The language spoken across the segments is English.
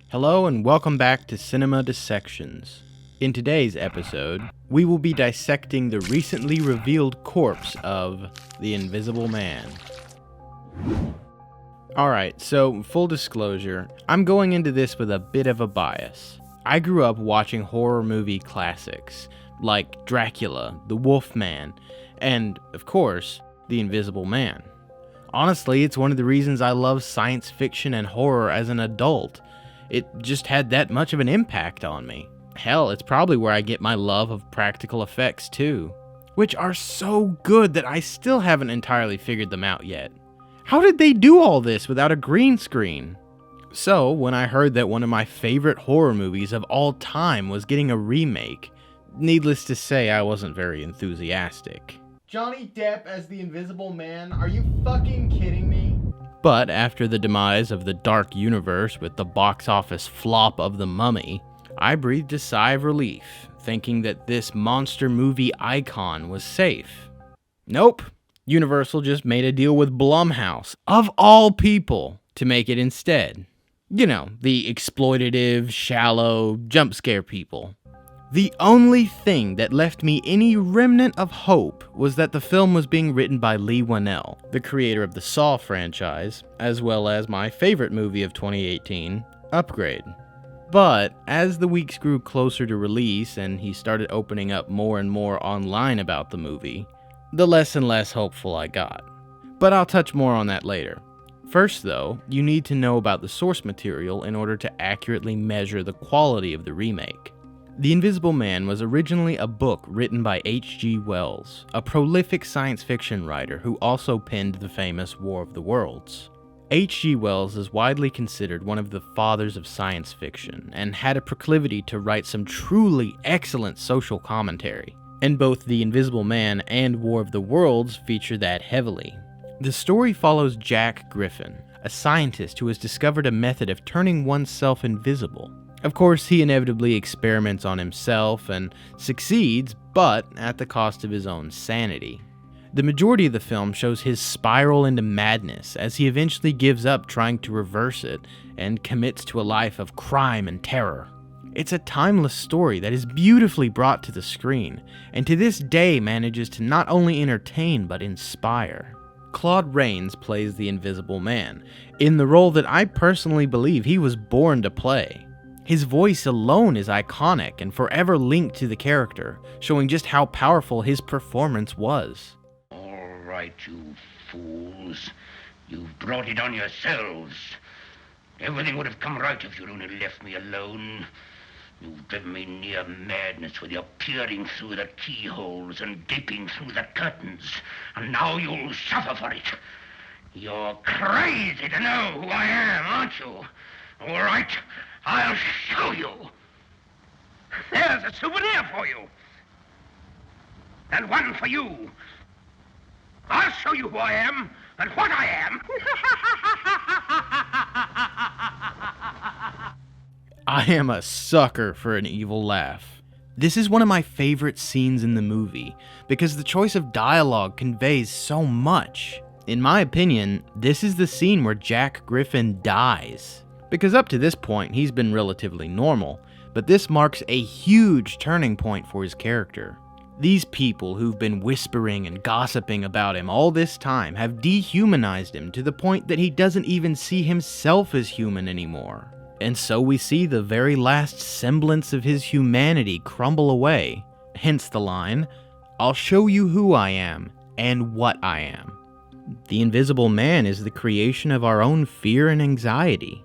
Hello and welcome back to Cinema Dissections. In today's episode, we will be dissecting the recently revealed corpse of the Invisible Man. Alright, so full disclosure, I'm going into this with a bit of a bias. I grew up watching horror movie classics, like Dracula, The Wolfman, and, of course, The Invisible Man. Honestly, it's one of the reasons I love science fiction and horror as an adult. It just had that much of an impact on me. Hell, it's probably where I get my love of practical effects too, which are so good that I still haven't entirely figured them out yet. How did they do all this without a green screen? So, when I heard that one of my favorite horror movies of all time was getting a remake, needless to say, I wasn't very enthusiastic. Johnny Depp as the Invisible Man? Are you fucking kidding me? But after the demise of the Dark Universe with the box office flop of The Mummy, I breathed a sigh of relief, thinking that this monster movie icon was safe. Nope. Universal just made a deal with Blumhouse, of all people, to make it instead. You know, the exploitative, shallow, jump scare people. The only thing that left me any remnant of hope was that the film was being written by Leigh Whannell, the creator of the Saw franchise, as well as my favorite movie of 2018, Upgrade. But as the weeks grew closer to release and he started opening up more and more online about the movie, the less and less hopeful I got. But I'll touch more on that later. First though, you need to know about the source material in order to accurately measure the quality of the remake. The Invisible Man was originally a book written by H.G. Wells, a prolific science fiction writer who also penned the famous War of the Worlds. H.G. Wells is widely considered one of the fathers of science fiction, and had a proclivity to write some truly excellent social commentary, and both The Invisible Man and War of the Worlds feature that heavily. The story follows Jack Griffin, a scientist who has discovered a method of turning oneself invisible. Of course, he inevitably experiments on himself and succeeds, but at the cost of his own sanity. The majority of the film shows his spiral into madness as he eventually gives up trying to reverse it and commits to a life of crime and terror. It's a timeless story that is beautifully brought to the screen, and to this day manages to not only entertain but inspire. Claude Rains plays the Invisible Man, in the role that I personally believe he was born to play. His voice alone is iconic and forever linked to the character, showing just how powerful his performance was. All right, you fools. You've brought it on yourselves. Everything would have come right if you'd only left me alone. You've driven me near madness with your peering through the keyholes and gaping through the curtains, and now you'll suffer for it. You're crazy to know who I am, aren't you? All right, I'll show you. There's a souvenir for you. And one for you. I'll show you who I am and what I am. I am a sucker for an evil laugh. This is one of my favorite scenes in the movie because the choice of dialogue conveys so much. In my opinion, this is the scene where Jack Griffin dies. Because up to this point, he's been relatively normal, but this marks a huge turning point for his character. These people who've been whispering and gossiping about him all this time have dehumanized him to the point that he doesn't even see himself as human anymore. And so we see the very last semblance of his humanity crumble away, hence the line, "I'll show you who I am and what I am." The Invisible Man is the creation of our own fear and anxiety.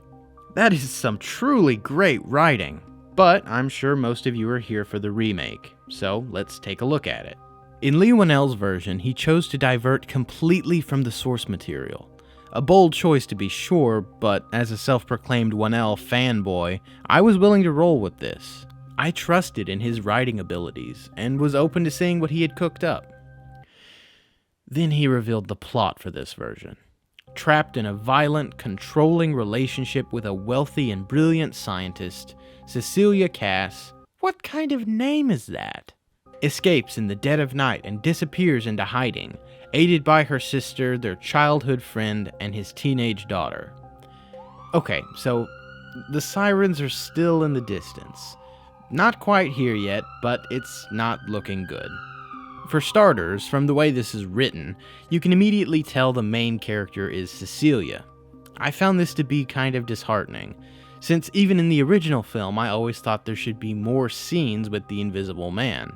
That is some truly great writing. But I'm sure most of you are here for the remake, so let's take a look at it. In Leigh Whannell's version, he chose to divert completely from the source material. A bold choice to be sure, but as a self-proclaimed Whannell fanboy, I was willing to roll with this. I trusted in his writing abilities, and was open to seeing what he had cooked up. Then he revealed the plot for this version. Trapped in a violent, controlling relationship with a wealthy and brilliant scientist, Cecilia Cass, what kind of name is that? escapes in the dead of night and disappears into hiding, aided by her sister, their childhood friend, and his teenage daughter. Okay, so the sirens are still in the distance. Not quite here yet, but it's not looking good. For starters, from the way this is written, you can immediately tell the main character is Cecilia. I found this to be kind of disheartening, since even in the original film I always thought there should be more scenes with the Invisible Man.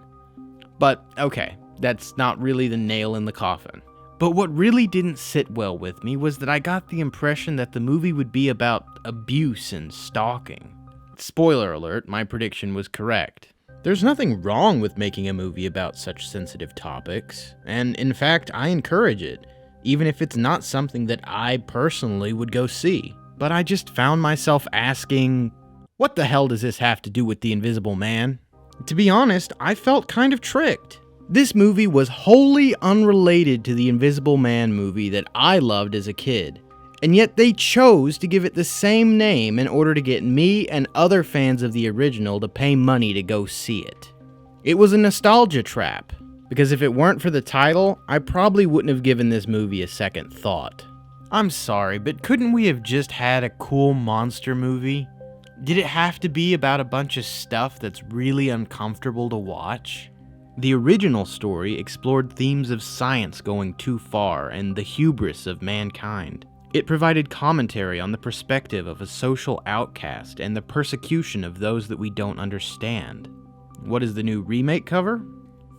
But okay, that's not really the nail in the coffin. But what really didn't sit well with me was that I got the impression that the movie would be about abuse and stalking. Spoiler alert, my prediction was correct. There's nothing wrong with making a movie about such sensitive topics, and in fact, I encourage it, even if it's not something that I personally would go see. But I just found myself asking, what the hell does this have to do with the Invisible Man? To be honest, I felt kind of tricked. This movie was wholly unrelated to the Invisible Man movie that I loved as a kid, and yet they chose to give it the same name in order to get me and other fans of the original to pay money to go see it. It was a nostalgia trap, because if it weren't for the title, I probably wouldn't have given this movie a second thought. I'm sorry, but couldn't we have just had a cool monster movie? Did it have to be about a bunch of stuff that's really uncomfortable to watch? The original story explored themes of science going too far and the hubris of mankind. It provided commentary on the perspective of a social outcast and the persecution of those that we don't understand. What does the new remake cover?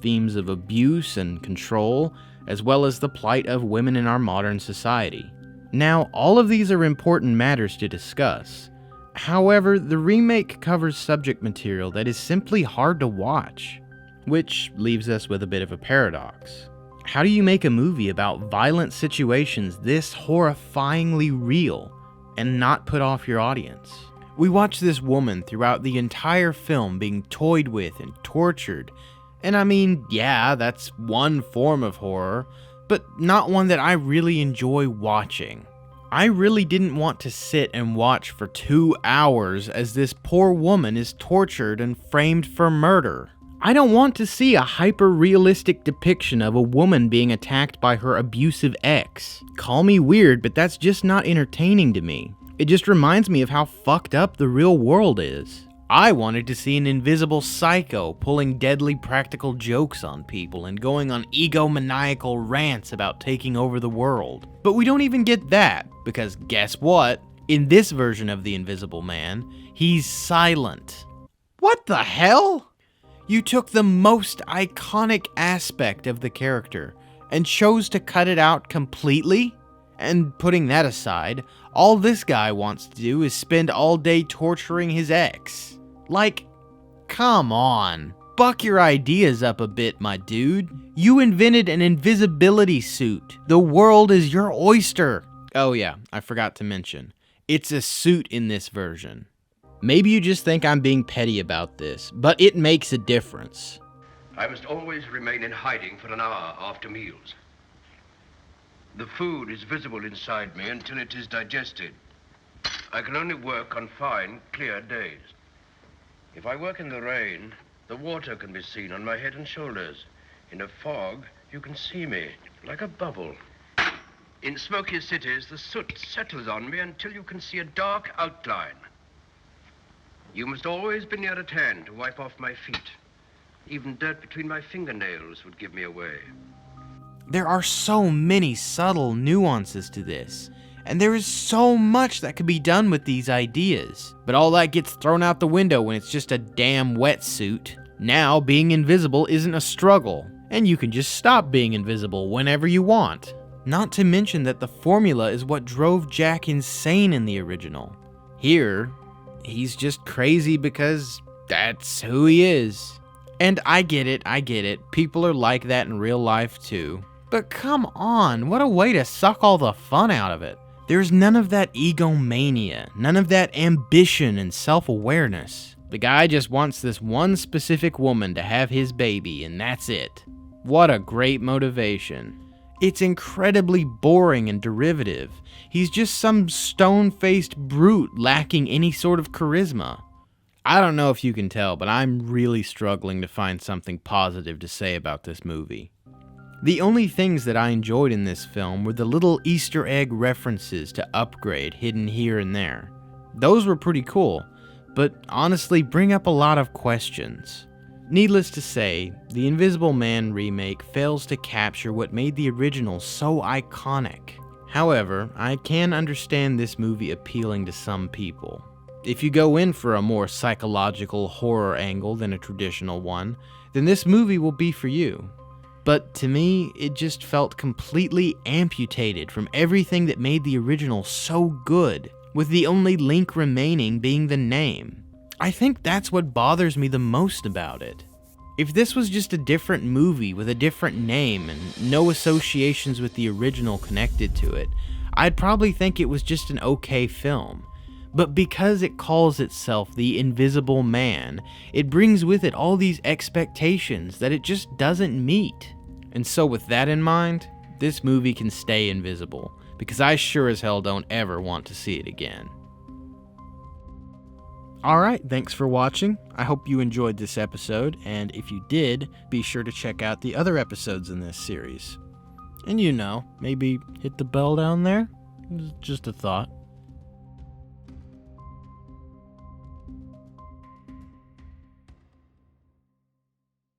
Themes of abuse and control, as well as the plight of women in our modern society. Now, all of these are important matters to discuss. However, the remake covers subject material that is simply hard to watch, which leaves us with a bit of a paradox. How do you make a movie about violent situations this horrifyingly real and not put off your audience? We watch this woman throughout the entire film being toyed with and tortured, and I mean, yeah, that's one form of horror, but not one that I really enjoy watching. I really didn't want to sit and watch for 2 hours as this poor woman is tortured and framed for murder. I don't want to see a hyper-realistic depiction of a woman being attacked by her abusive ex. Call me weird, but that's just not entertaining to me. It just reminds me of how fucked up the real world is. I wanted to see an invisible psycho pulling deadly practical jokes on people and going on egomaniacal rants about taking over the world. But we don't even get that, because guess what? In this version of the Invisible Man, he's silent. What the hell? You took the most iconic aspect of the character and chose to cut it out completely? And putting that aside, all this guy wants to do is spend all day torturing his ex. Like, come on. Buck your ideas up a bit, my dude. You invented an invisibility suit. The world is your oyster. Oh yeah, I forgot to mention. It's a suit in this version. Maybe you just think I'm being petty about this, but it makes a difference. I must always remain in hiding for an hour after meals. The food is visible inside me until it is digested. I can only work on fine, clear days. If I work in the rain, the water can be seen on my head and shoulders. In a fog, you can see me, like a bubble. In smoky cities, the soot settles on me until you can see a dark outline. You must always be near at hand to wipe off my feet. Even dirt between my fingernails would give me away. There are so many subtle nuances to this, and there is so much that could be done with these ideas. But all that gets thrown out the window when it's just a damn wetsuit. Now, being invisible isn't a struggle, and you can just stop being invisible whenever you want. Not to mention that the formula is what drove Jack insane in the original. Here, he's just crazy because that's who he is. And I get it, people are like that in real life too. But come on, what a way to suck all the fun out of it. There's none of that egomania, none of that ambition and self-awareness. The guy just wants this one specific woman to have his baby, and that's it. What a great motivation. It's incredibly boring and derivative. He's just some stone-faced brute lacking any sort of charisma. I don't know if you can tell, but I'm really struggling to find something positive to say about this movie. The only things that I enjoyed in this film were the little Easter egg references to Upgrade hidden here and there. Those were pretty cool, but honestly bring up a lot of questions. Needless to say, the Invisible Man remake fails to capture what made the original so iconic. However, I can understand this movie appealing to some people. If you go in for a more psychological horror angle than a traditional one, then this movie will be for you. But to me, it just felt completely amputated from everything that made the original so good, with the only link remaining being the name. I think that's what bothers me the most about it. If this was just a different movie with a different name and no associations with the original connected to it, I'd probably think it was just an okay film. But because it calls itself The Invisible Man, it brings with it all these expectations that it just doesn't meet. And so with that in mind, this movie can stay invisible, because I sure as hell don't ever want to see it again. Alright, thanks for watching. I hope you enjoyed this episode, and if you did, be sure to check out the other episodes in this series. And maybe hit the bell down there? Just a thought.